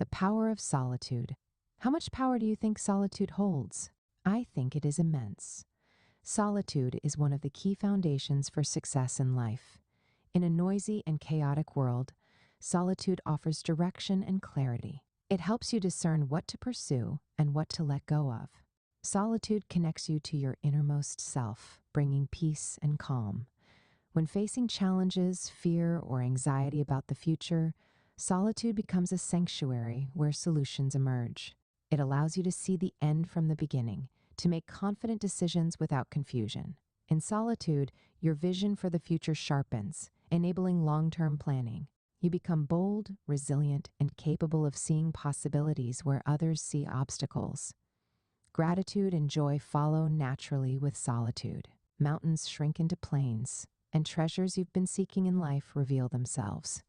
The power of solitude. How much power do you think solitude holds? I think it is immense. Solitude is one of the key foundations for success in life. In a noisy and chaotic world, solitude offers direction and clarity. It helps you discern what to pursue and what to let go of. Solitude connects you to your innermost self, bringing peace and calm. When facing challenges, fear, or anxiety about the future, solitude becomes a sanctuary where solutions emerge. It allows you to see the end from the beginning, to make confident decisions without confusion. In solitude, your vision for the future sharpens, enabling long-term planning. You become bold, resilient, and capable of seeing possibilities where others see obstacles. Gratitude and joy follow naturally with solitude. Mountains shrink into plains, and treasures you've been seeking in life reveal themselves.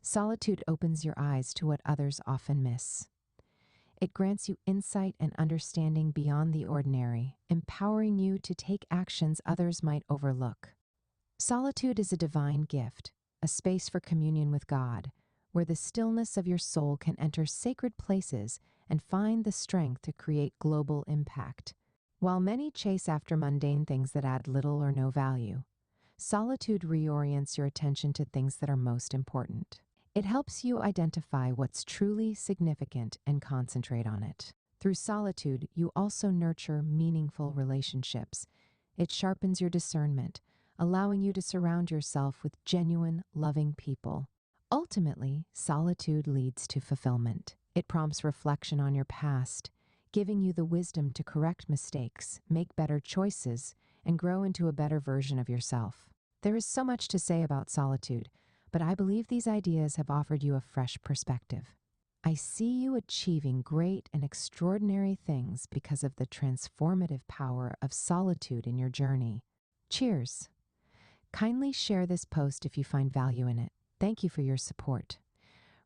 Solitude opens your eyes to what others often miss. It grants you insight and understanding beyond the ordinary, empowering you to take actions others might overlook. Solitude is a divine gift, a space for communion with God, where the stillness of your soul can enter sacred places and find the strength to create global impact. While many chase after mundane things that add little or no value, solitude reorients your attention to things that are most important. It helps you identify what's truly significant and concentrate on it. Through solitude, you also nurture meaningful relationships. It sharpens your discernment, allowing you to surround yourself with genuine, loving people. Ultimately, solitude leads to fulfillment. It prompts reflection on your past, giving you the wisdom to correct mistakes, make better choices, and grow into a better version of yourself. There is so much to say about solitude, but I believe these ideas have offered you a fresh perspective. I see you achieving great and extraordinary things because of the transformative power of solitude in your journey. Cheers! Kindly share this post if you find value in it. Thank you for your support.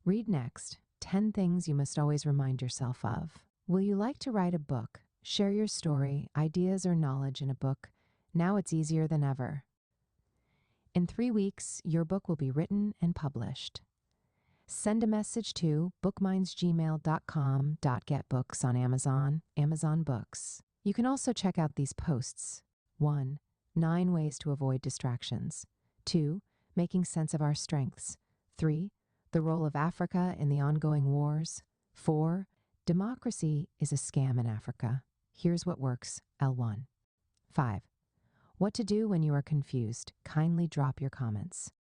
Read next, 10 things you must always remind yourself of. Will you like to write a book? Share your story, ideas, or knowledge in a book. Now it's easier than ever. In 3 weeks, your book will be written and published. Send a message to bookmindsgmail.com.getbooks on Amazon Books. You can also check out these posts. 1. 9 ways to avoid distractions. 2. Making sense of our strengths. 3. The role of Africa in the ongoing wars. 4. Democracy is a scam in Africa. Here's what works. L1. 5. What to do when you are confused. Kindly drop your comments.